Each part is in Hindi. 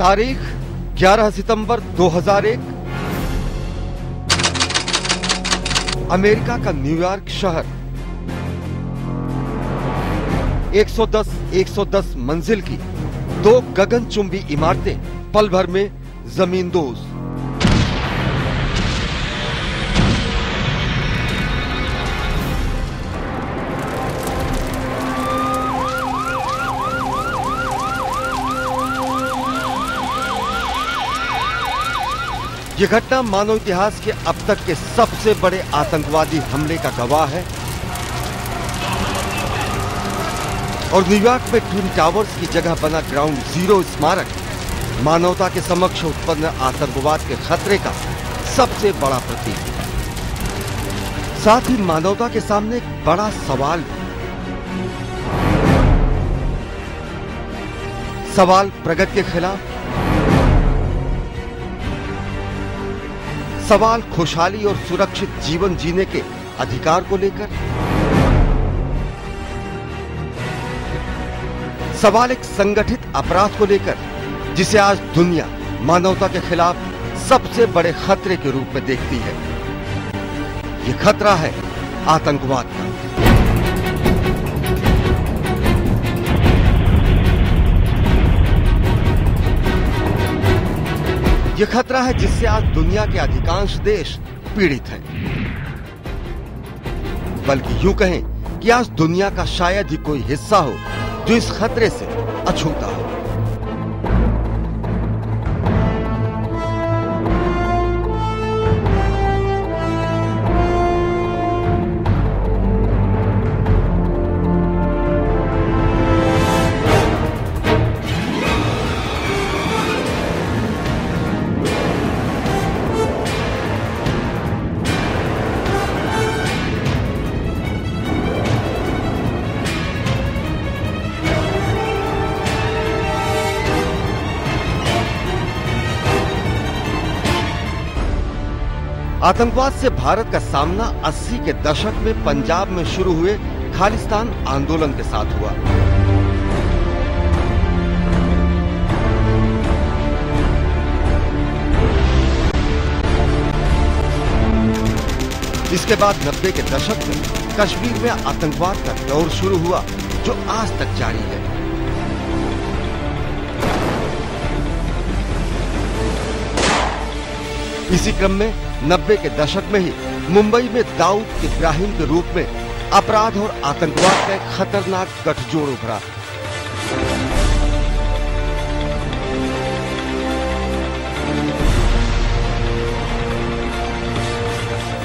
तारीख 11 सितंबर 2001। अमेरिका का न्यूयॉर्क शहर 110 मंजिल की 2 गगनचुंबी इमारतें पल भर में जमींदोज। यह घटना मानव इतिहास के अब तक के सबसे बड़े आतंकवादी हमले का गवाह है और न्यूयॉर्क में ट्विन टावर्स की जगह बना ग्राउंड जीरो स्मारक मानवता के समक्ष उत्पन्न आतंकवाद के खतरे का सबसे बड़ा प्रतीक है। साथ ही मानवता के सामने एक बड़ा सवाल है। सवाल प्रगति के खिलाफ, सवाल खुशहाली और सुरक्षित जीवन जीने के अधिकार को लेकर, सवाल एक संगठित अपराध को लेकर जिसे आज दुनिया मानवता के खिलाफ सबसे बड़े खतरे के रूप में देखती है। यह खतरा है आतंकवाद का। यह खतरा है जिससे आज दुनिया के अधिकांश देश पीड़ित हैं। बल्कि यूं कहें कि आज दुनिया का शायद ही कोई हिस्सा हो जो इस खतरे से अछूता हो। आतंकवाद से भारत का सामना 80 के दशक में पंजाब में शुरू हुए खालिस्तान आंदोलन के साथ हुआ। इसके बाद 90 के दशक में कश्मीर में आतंकवाद का दौर शुरू हुआ जो आज तक जारी है। इसी क्रम में 90 के दशक में ही मुंबई में दाऊद इब्राहिम के रूप में अपराध और आतंकवाद का एक खतरनाक गठजोड़ उभरा।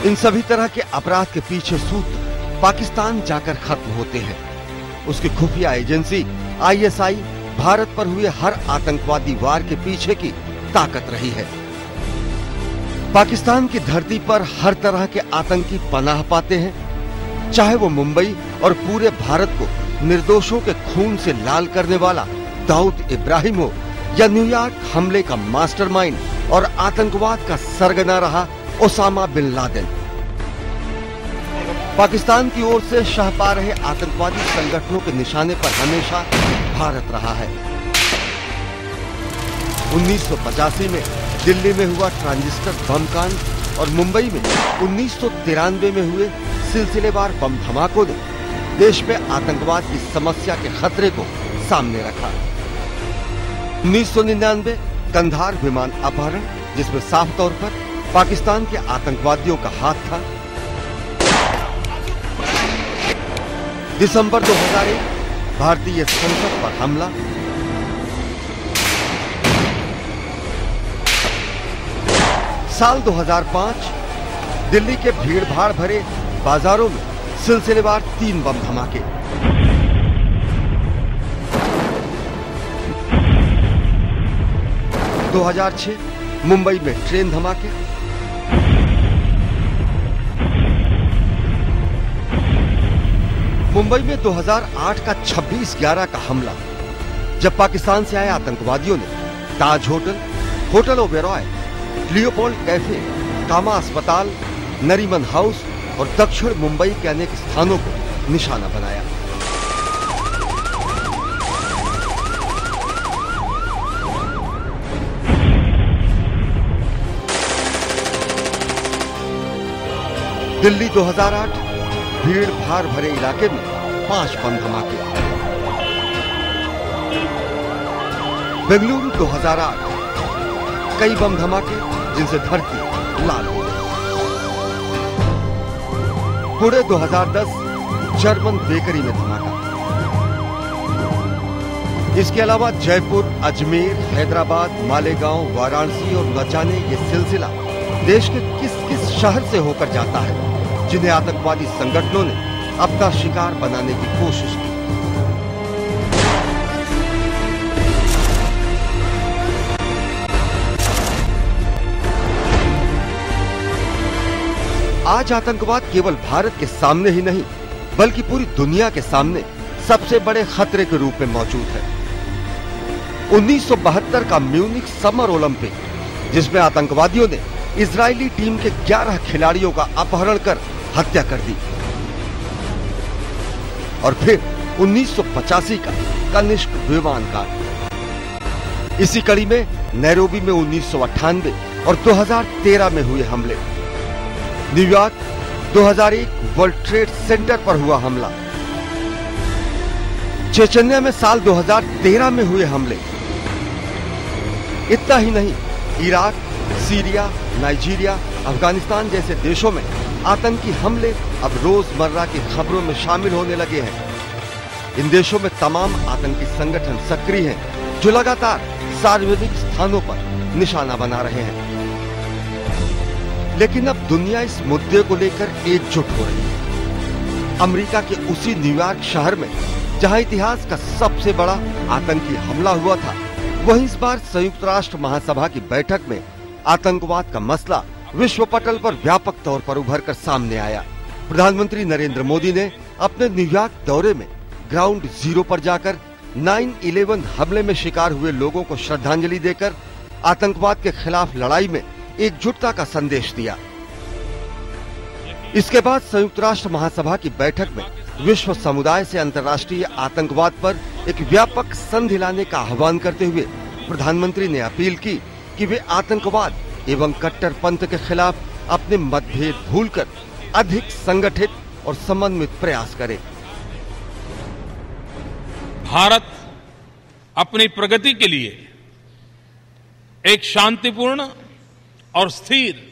इन सभी तरह के अपराध के पीछे सूत्र पाकिस्तान जाकर खत्म होते हैं। उसकी खुफिया एजेंसी ISI भारत पर हुए हर आतंकवादी वार के पीछे की ताकत रही है। पाकिस्तान की धरती पर हर तरह के आतंकी पनाह पाते हैं, चाहे वो मुंबई और पूरे भारत को निर्दोषों के खून से लाल करने वाला दाऊद इब्राहिम हो या न्यूयॉर्क हमले का मास्टरमाइंड और आतंकवाद का सरगना रहा ओसामा बिन लादेन। पाकिस्तान की ओर से शाह पा रहे आतंकवादी संगठनों के निशाने पर हमेशा भारत रहा है। 1985 में दिल्ली में हुआ ट्रांजिस्टर बम कांड और मुंबई में 1993 में हुए सिलसिलेवार बम धमाकों ने देश में आतंकवाद की समस्या के खतरे को सामने रखा। 1999 कंधार विमान अपहरण, जिसमें साफ तौर पर पाकिस्तान के आतंकवादियों का हाथ था। दिसंबर 2001 भारतीय संसद पर हमला। साल 2005 दिल्ली के भीड़-भाड़ भरे बाजारों में सिलसिलेवार 3 बम धमाके। 2006 मुंबई में ट्रेन धमाके। मुंबई में 2008 का 26/11 का हमला, जब पाकिस्तान से आए आतंकवादियों ने Taj hotel, hotel Oberoi, Leopold cafe, Cama अस्पताल, नरीमन हाउस और दक्षिण मुंबई के अनेक स्थानों को निशाना बनाया। दिल्ली 2008, भीड़ भाड़ भरे इलाके में 5 बम धमाके। बेंगलुरु 2008, कई बम धमाके जिनसे धरती लाल हो गई। पुणे 2010, जर्मन बेकरी में धमाका। इसके अलावा जयपुर, अजमेर, हैदराबाद, मालेगांव, वाराणसी और न जाने ये सिलसिला देश के किस किस शहर से होकर जाता है, जिन्हें आतंकवादी संगठनों ने अपना शिकार बनाने की कोशिश की। आज आतंकवाद केवल भारत के सामने ही नहीं, बल्कि पूरी दुनिया के सामने सबसे बड़े खतरे के रूप में मौजूद है। 1972 का म्यूनिख समर ओलंपिक, जिसमें आतंकवादियों ने इजरायली टीम के 11 खिलाड़ियों का अपहरण कर हत्या कर दी। और फिर 1985 का कनिष्क विमान कांड। इसी कड़ी में नैरोबी में 1998 और 2013 में हुए हमले। न्यूयॉर्क 2001 वर्ल्ड ट्रेड सेंटर पर हुआ हमला। चेचन्या में साल 2013 में हुए हमले। इतना ही नहीं, इराक, सीरिया, नाइजीरिया, अफगानिस्तान जैसे देशों में आतंकी हमले अब रोजमर्रा की खबरों में शामिल होने लगे हैं। इन देशों में तमाम आतंकी संगठन सक्रिय हैं, जो लगातार सार्वजनिक स्थानों पर निशाना बना रहे हैं। लेकिन अब दुनिया इस मुद्दे को लेकर एकजुट हो रही है। अमेरिका के उसी न्यूयॉर्क शहर में जहां इतिहास का सबसे बड़ा आतंकी हमला हुआ था, वहीं इस बार संयुक्त राष्ट्र महासभा की बैठक में आतंकवाद का मसला विश्व पटल पर व्यापक तौर पर उभर कर सामने आया। प्रधानमंत्री नरेंद्र मोदी ने अपने न्यूयॉर्क दौरे में ग्राउंड जीरो पर जाकर 9/11 हमले में शिकार हुए लोगों को श्रद्धांजलि देकर आतंकवाद के खिलाफ लड़ाई में एकजुटता का संदेश दिया। इसके बाद संयुक्त राष्ट्र महासभा की बैठक में विश्व समुदाय से अंतर्राष्ट्रीय आतंकवाद पर एक व्यापक संधि लाने का आह्वान करते हुए प्रधानमंत्री ने अपील की कि वे आतंकवाद एवं कट्टरपंथ के खिलाफ अपने मतभेद भूलकर अधिक संगठित और समन्वित प्रयास करें। भारत अपनी प्रगति के लिए एक शांतिपूर्ण और स्थिर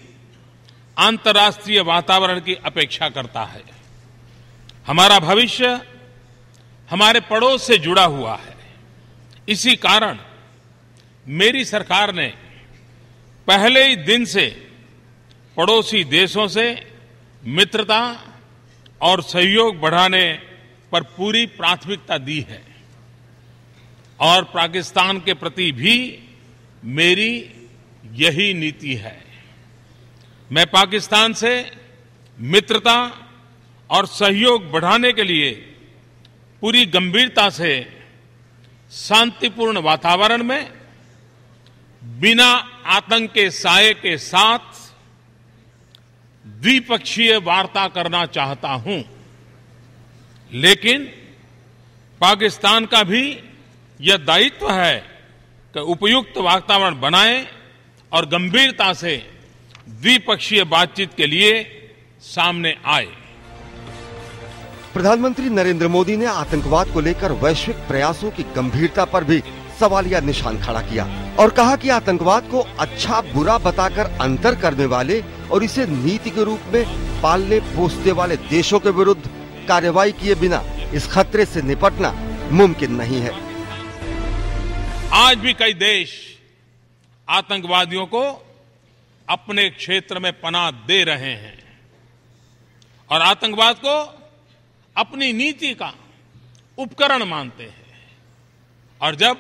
अंतर्राष्ट्रीय वातावरण की अपेक्षा करता है। हमारा भविष्य हमारे पड़ोस से जुड़ा हुआ है। इसी कारण मेरी सरकार ने पहले ही दिन से पड़ोसी देशों से मित्रता और सहयोग बढ़ाने पर पूरी प्राथमिकता दी है और पाकिस्तान के प्रति भी मेरी यही नीति है। मैं पाकिस्तान से मित्रता और सहयोग बढ़ाने के लिए पूरी गंभीरता से शांतिपूर्ण वातावरण में बिना आतंक के साये के साथ द्विपक्षीय वार्ता करना चाहता हूं। लेकिन पाकिस्तान का भी यह दायित्व है कि उपयुक्त वातावरण बनाए और गंभीरता से द्विपक्षीय बातचीत के लिए सामने आए। प्रधानमंत्री नरेंद्र मोदी ने आतंकवाद को लेकर वैश्विक प्रयासों की गंभीरता पर भी सवालिया निशान खड़ा किया और कहा कि आतंकवाद को अच्छा बुरा बताकर अंतर करने वाले और इसे नीति के रूप में पालने पोसने वाले देशों के विरुद्ध कार्रवाई किए बिना इस खतरे से निपटना मुमकिन नहीं है। आज भी कई देश आतंकवादियों को अपने क्षेत्र में पनाह दे रहे हैं और आतंकवाद को अपनी नीति का उपकरण मानते हैं। और जब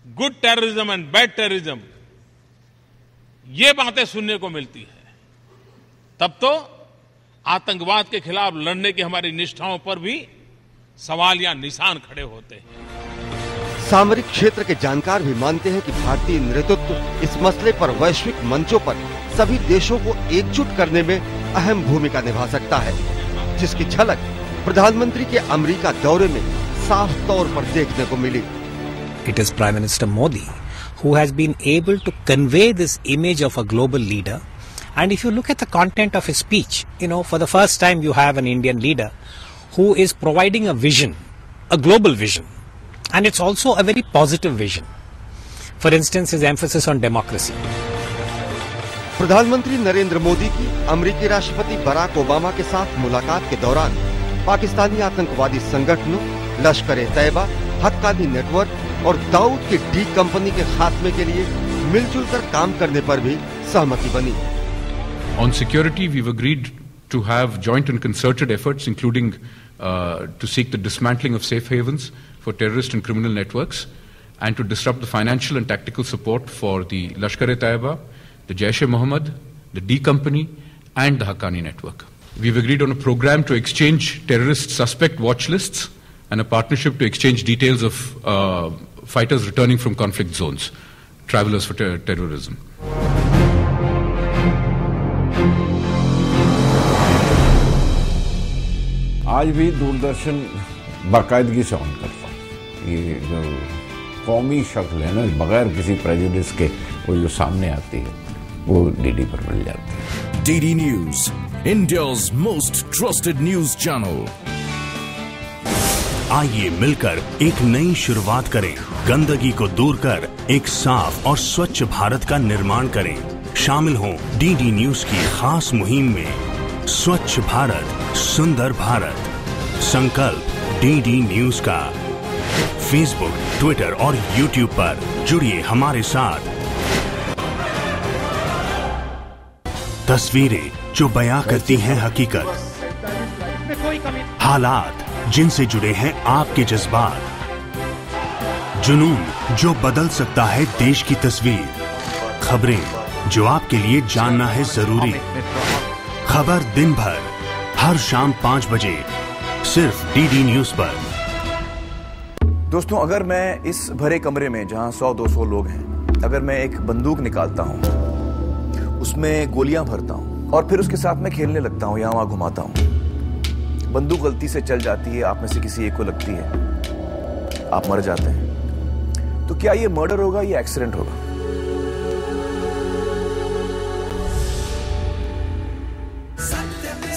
good terrorism and bad terrorism ये बातें सुनने को मिलती है, तब तो आतंकवाद के खिलाफ लड़ने की हमारी निष्ठाओं पर भी सवाल या निशान खड़े होते हैं। सामरिक क्षेत्र के जानकार भी मानते हैं कि भारतीय नेतृत्व इस मसले पर वैश्विक मंचों पर सभी देशों को एकजुट करने में अहम भूमिका निभा सकता है, जिसकी झलक प्रधानमंत्री के अमेरिका दौरे में साफ तौर पर देखने को मिली। It is Prime Minister Modi who has been able to convey this image of a global leader And if you look at the content of his speech, for the first time you have an Indian leader who is providing a vision, a global vision. And it's also a very positive vision. For instance, his emphasis on democracy. प्रधानमंत्री नरेंद्र मोदी की अमेरिकी राष्ट्रपति बराक ओबामा के साथ मुलाकात के दौरान पाकिस्तानी आतंकवादी संगठनों, लश्कर-ए-तैयबा, हक्कानी नेटवर्क और दाऊद की डी कंपनी के खात्मे के लिए मिलजुल कर काम करने पर भी सहमति बनी। On security, we've agreed to have joint and concerted efforts, including to seek the dismantling of safe havens for terrorist and criminal networks, and to disrupt the financial and tactical support for the Lashkar-e-Taiba, the Jaish-e-Mohammed, the D Company, and the Haqqani network. We've agreed on a program to exchange terrorist suspect watch lists and a partnership to exchange details of fighters returning from conflict zones, travelers for terrorism. आज भी दूरदर्शन बाकायदगी से ऑन करता हूँ। ये जो कौमी शक्ल है ना, बगैर किसी प्रेजुडिस के वो जो सामने आती है, वो डीडी पर मिल जाती है। DD news, India's most trusted news channel. आइए मिलकर एक नई शुरुआत करें, गंदगी को दूर कर एक साफ और स्वच्छ भारत का निर्माण करें। शामिल हों डीडी न्यूज की खास मुहिम में। स्वच्छ भारत, सुंदर भारत, संकल्प डीडी न्यूज का। फेसबुक, ट्विटर और यूट्यूब पर जुड़िए हमारे साथ। तस्वीरें जो बयां करती हैं हकीकत, हालात जिनसे जुड़े हैं आपके जज्बात, जुनून जो बदल सकता है देश की तस्वीर, खबरें जो आपके लिए जानना है जरूरी। खबर दिन भर, हर शाम 5 बजे, सिर्फ डीडी न्यूज पर। दोस्तों, अगर मैं इस भरे कमरे में जहां 100-200 लोग हैं, अगर मैं एक बंदूक निकालता हूं, उसमें गोलियां भरता हूं और फिर उसके साथ में खेलने लगता हूं, यहां वहां घुमाता हूं, बंदूक गलती से चल जाती है, आप में से किसी एक को लगती है, आप मर जाते हैं, तो क्या ये मर्डर होगा या एक्सीडेंट होगा?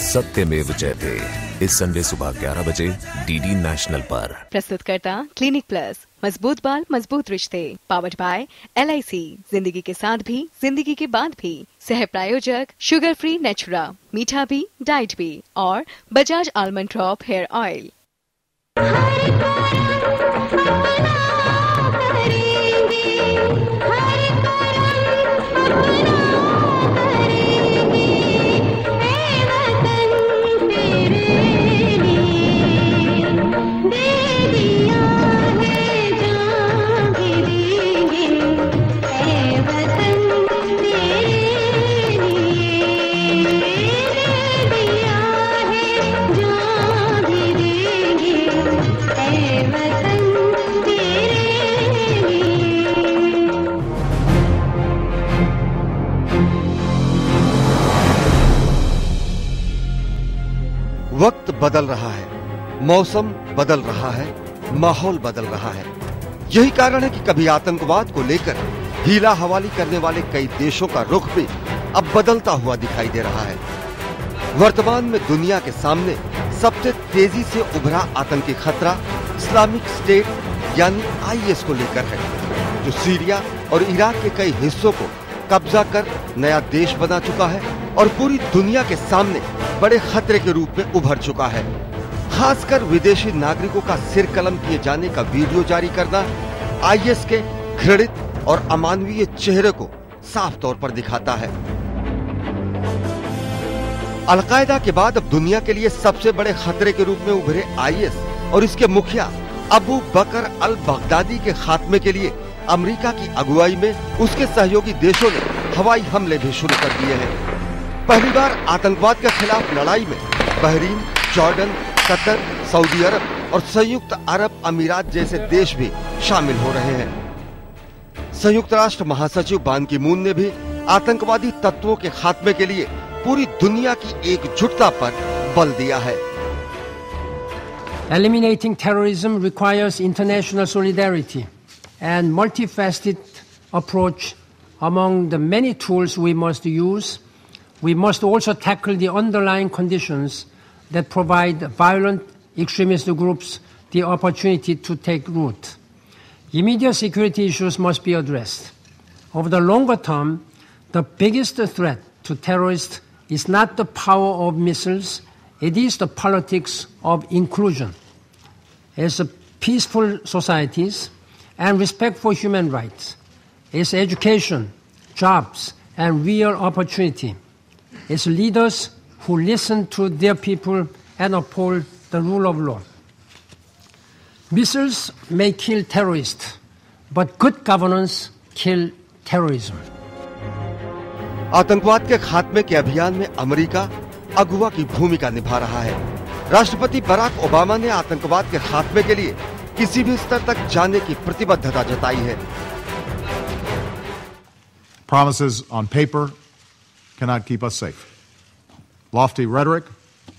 सत्यमेव जयते, इस संडे सुबह 11 बजे डीडी नेशनल पर। प्रस्तुतकर्ता क्लिनिक प्लस, मजबूत बाल मजबूत रिश्ते, पावर्ड बाय LIC, जिंदगी के साथ भी जिंदगी के बाद भी। सह प्रायोजक शुगर फ्री नेचुरा, मीठा भी डाइट भी, और Bajaj almond drop hair oil. वक्त बदल रहा है, मौसम बदल रहा है, माहौल बदल रहा है। यही कारण है कि कभी आतंकवाद को लेकर हीला हवाली करने वाले कई देशों का रुख भी अब बदलता हुआ दिखाई दे रहा है। वर्तमान में दुनिया के सामने सबसे तेजी से उभरा आतंकी खतरा इस्लामिक स्टेट यानी IS को लेकर है, जो सीरिया और इराक के कई हिस्सों को कब्जा कर नया देश बना चुका है और पूरी दुनिया के सामने बड़े खतरे के रूप में उभर चुका है। खासकर विदेशी नागरिकों का सिर कलम किए जाने का वीडियो जारी करना IS के घृणित और अमानवीय चेहरे को साफ तौर पर दिखाता है। अलकायदा के बाद अब दुनिया के लिए सबसे बड़े खतरे के रूप में उभरे IS और इसके मुखिया अबू बकर अल बगदादी के खात्मे के लिए अमेरिका की अगुवाई में उसके सहयोगी देशों ने हवाई हमले भी शुरू कर दिए हैं। पहली बार आतंकवाद के खिलाफ लड़ाई में बहरीन, जॉर्डन, कतर, सऊदी अरब और संयुक्त अरब अमीरात जैसे देश भी शामिल हो रहे हैं। संयुक्त राष्ट्र महासचिव बान की मून ने भी आतंकवादी तत्वों के खात्मे के लिए पूरी दुनिया की एकजुटता पर बल दिया है। Eliminating terrorism requires international solidarity and multifaceted approach. Among the many tools we must use, we must also tackle the underlying conditions that provide violent extremist groups the opportunity to take root. Immediate security issues must be addressed. Over the longer term, the biggest threat to terrorists is not the power of missiles, it is the politics of inclusion. As peaceful societies and respect for human rights, as education, jobs, and real opportunity, as leaders who listen to their people and uphold the rule of law. Missiles may kill terrorists, but good governance kill terrorism. आतंकवाद के खात्मे के अभियान में अमेरिका अगुवा की भूमिका निभा रहा है। राष्ट्रपति बराक ओबामा ने आतंकवाद के खात्मे के लिए किसी भी स्तर तक जाने की प्रतिबद्धता जताई है। Promises on paper cannot keep us safe. Lofty rhetoric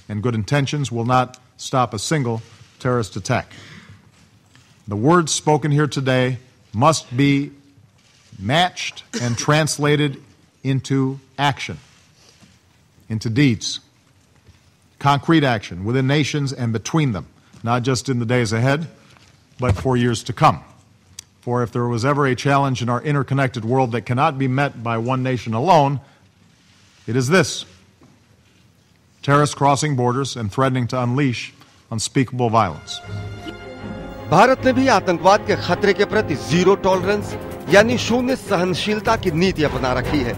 and good intentions will not stop a single terrorist attack. The words spoken here today must be matched and translated into action, into deeds, concrete action within nations and between them, not just in the days ahead, but for years to come. For if there was ever a challenge in our interconnected world that cannot be met by one nation alone, it is this: terrorists crossing borders and threatening to unleash unspeakable violence. Bharat ने भी आतंकवाद के खतरे के प्रति जीरो टॉलरेंस यानी शून्य सहनशीलता की नीति अपना रखी है।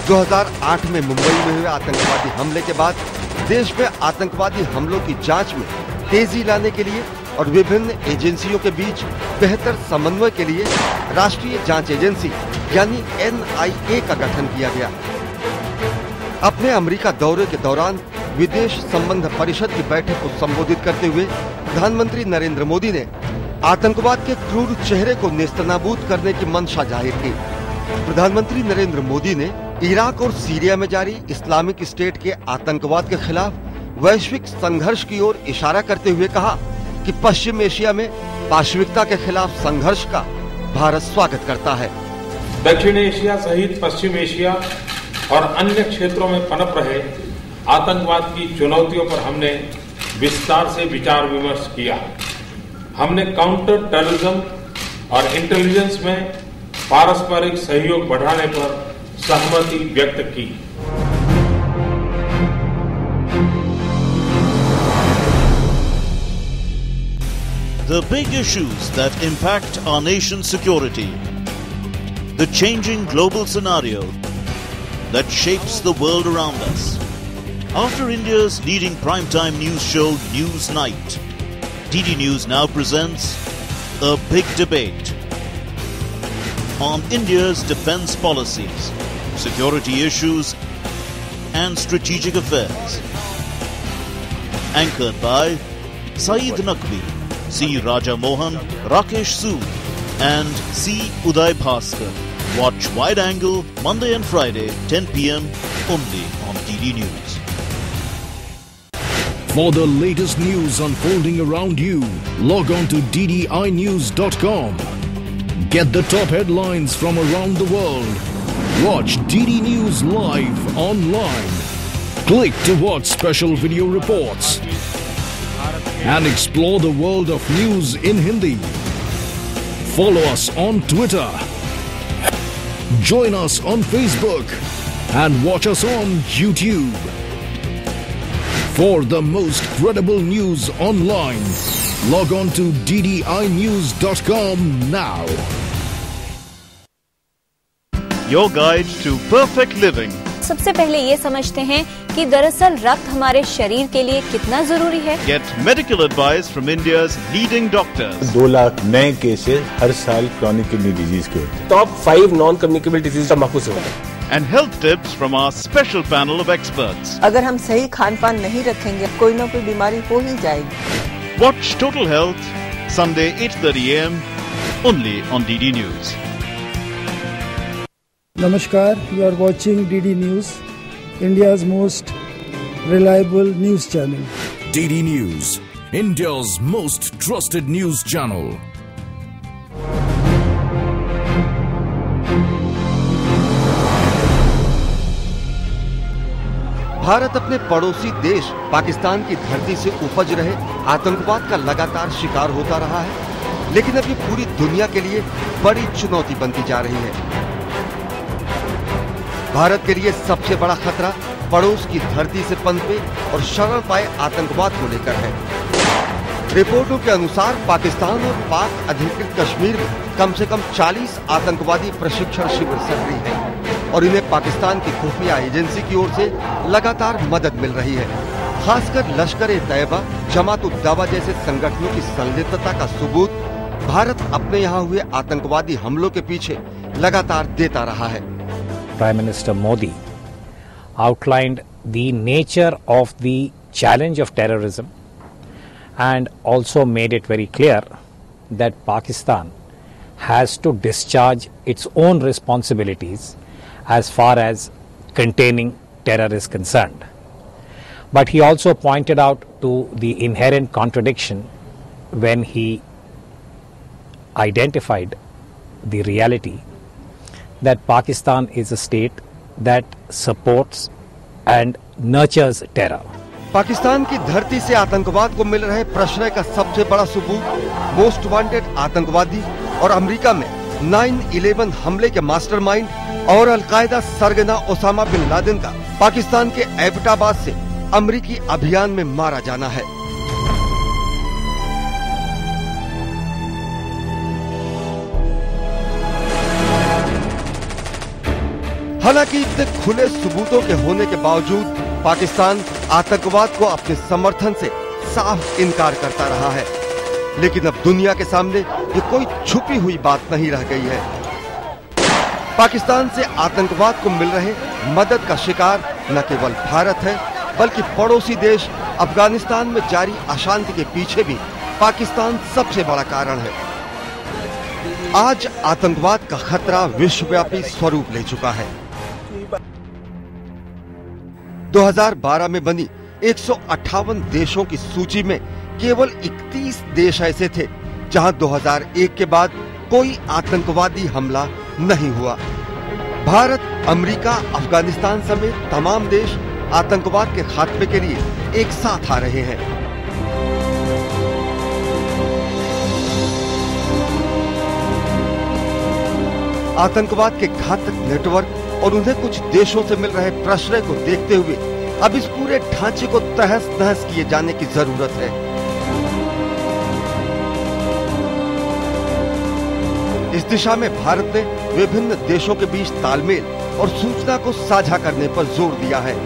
2008 में मुंबई में हुए आतंकवादी हमले के बाद देश में आतंकवादी हमलों की जांच में तेजी लाने के लिए और विभिन्न एजेंसियों के बीच बेहतर समन्वय के लिए राष्ट्रीय जांच एजेंसी यानी NIA का गठन किया गया। अपने अमेरिका दौरे के दौरान विदेश संबंध परिषद की बैठक को संबोधित करते हुए प्रधानमंत्री नरेंद्र मोदी ने आतंकवाद के क्रूर चेहरे को नेस्तनाबूद करने की मंशा जाहिर की। प्रधानमंत्री नरेंद्र मोदी ने इराक और सीरिया में जारी इस्लामिक स्टेट के आतंकवाद के खिलाफ वैश्विक संघर्ष की ओर इशारा करते हुए कहा कि पश्चिम एशिया में पाशविकता के खिलाफ संघर्ष का भारत स्वागत करता है। दक्षिण एशिया सहित पश्चिम एशिया और अन्य क्षेत्रों में पनप रहे आतंकवाद की चुनौतियों पर हमने विस्तार से विचार विमर्श किया। हमने काउंटर टेररिज्म और इंटेलिजेंस में पारस्परिक सहयोग बढ़ाने पर सहमति व्यक्त की। The big issues that impact our nation's security, the changing global scenario that shapes the world around us. After India's leading primetime news show News Night, DD News now presents a big debate on India's defense policies, security issues and strategic affairs. Anchored by Saeed Naqvi, C. Raja Mohan, Rakesh Sood and C. Uday Bhaskar. Watch Wide Angle Monday and Friday 10 p.m. only on DD News. For the latest news unfolding around you, log on to ddinews.com. Get the top headlines from around the world. Watch DD News live online. Click to watch special video reports. And explore the world of news in Hindi. Follow us on Twitter. Join us on Facebook. And watch us on YouTube. For the most credible news online, log on to ddinews.com now. Your guide to perfect living. सबसे पहले ये समझते हैं कि दरअसल रक्त हमारे शरीर के लिए कितना जरूरी है। Get medical advice from India's leading doctors. 2 lakh नए केसेस हर साल क्रॉनिक किडनी डिजीज के होते हैं। टॉप 5 नॉन कम्युनिकेबल डिजीज तंबाकू से होता है। And health tips from our special panel of experts. अगर हम सही खान-पान नहीं रखेंगे, कोई ना कोई बीमारी हो ही जाएगी। Watch Total Health Sunday 8:30 AM only on DD News. Namaskar, you are watching DD News, India's most reliable news channel. DD News, India's most trusted news channel. Bharat अपने पड़ोसी देश पाकिस्तान की धरती से उपज रहे आतंकवाद का लगातार शिकार होता रहा है, लेकिन अब ये पूरी दुनिया के लिए बड़ी चुनौती बनती जा रही है। भारत के लिए सबसे बड़ा खतरा पड़ोस की धरती से पनपे और शरण पाए आतंकवाद को लेकर है। रिपोर्टों के अनुसार पाकिस्तान और पाक अधिकृत कश्मीर में कम से कम 40 आतंकवादी प्रशिक्षण शिविर सक्रिय हैं और इन्हें पाकिस्तान की खुफिया एजेंसी की ओर से लगातार मदद मिल रही है। खासकर लश्कर-ए-तैयबा, जमात-उद-दावा जैसे संगठनों की संलिप्तता का सबूत भारत अपने यहाँ हुए आतंकवादी हमलों के पीछे लगातार देता रहा है। Prime Minister Modi outlined the nature of the challenge of terrorism and also made it very clear that Pakistan has to discharge its own responsibilities as far as containing terror is concerned. But he also pointed out to the inherent contradiction when he identified the reality that Pakistan is a state that supports and nurtures terror. Pakistan की धरती से आतंकवाद को मिल रहे प्रश्रय का सबसे बड़ा सबूत मोस्ट वांटेड आतंकवादी और अमेरिका में 9/11 हमले के मास्टरमाइंड और अलकायदा सरगना ओसामा बिन लादेन का पाकिस्तान के एबटाबाद से अमेरिकी अभियान में मारा जाना है। हालांकि इतने खुले सबूतों के होने के बावजूद पाकिस्तान आतंकवाद को अपने समर्थन से साफ इनकार करता रहा है, लेकिन अब दुनिया के सामने ये कोई छुपी हुई बात नहीं रह गई है। पाकिस्तान से आतंकवाद को मिल रहे मदद का शिकार न केवल भारत है, बल्कि पड़ोसी देश अफगानिस्तान में जारी अशांति के पीछे भी पाकिस्तान सबसे बड़ा कारण है। आज आतंकवाद का खतरा विश्वव्यापी स्वरूप ले चुका है। 2012 में बनी 158 देशों की सूची में केवल 31 देश ऐसे थे जहां 2001 के बाद कोई आतंकवादी हमला नहीं हुआ। भारत, अमेरिका, अफगानिस्तान समेत तमाम देश आतंकवाद के खात्मे के लिए एक साथ आ रहे हैं। आतंकवाद के घातक नेटवर्क और उन्हें कुछ देशों से मिल रहे प्रश्रय को देखते हुए अब इस पूरे ढांचे को तहस नहस किए जाने की जरूरत है। इस दिशा में भारत ने विभिन्न देशों के बीच तालमेल और सूचना को साझा करने पर जोर दिया है।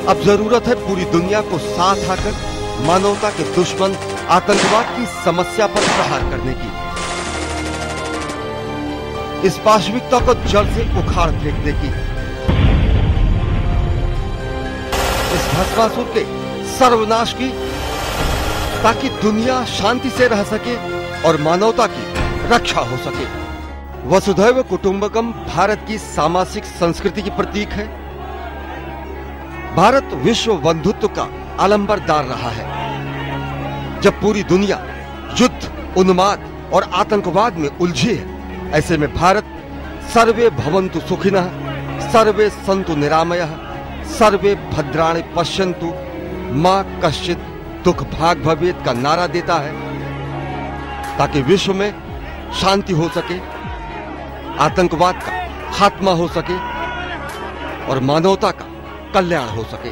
अब जरूरत है पूरी दुनिया को साथ आकर मानवता के दुश्मन आतंकवाद की समस्या पर प्रहार करने की, इस पाशविकता को जड़ से उखाड़ फेंकने की, इस भस्मासुर के सर्वनाश की, ताकि दुनिया शांति से रह सके और मानवता की रक्षा हो सके। वसुधैव कुटुंबकम भारत की सामाजिक संस्कृति की प्रतीक है। भारत विश्व बंधुत्व का आलंबरदार रहा है। जब पूरी दुनिया युद्ध, उन्माद और आतंकवाद में उलझी है, ऐसे में भारत सर्वे भवन्तु सुखिनः, सर्वे सन्तु निरामयः, सर्वे भद्राणि पश्यन्तु, मां कश्चित् दुख भाग भवेत् का नारा देता है, ताकि विश्व में शांति हो सके, आतंकवाद का खात्मा हो सके और मानवता का कल्याण हो सके।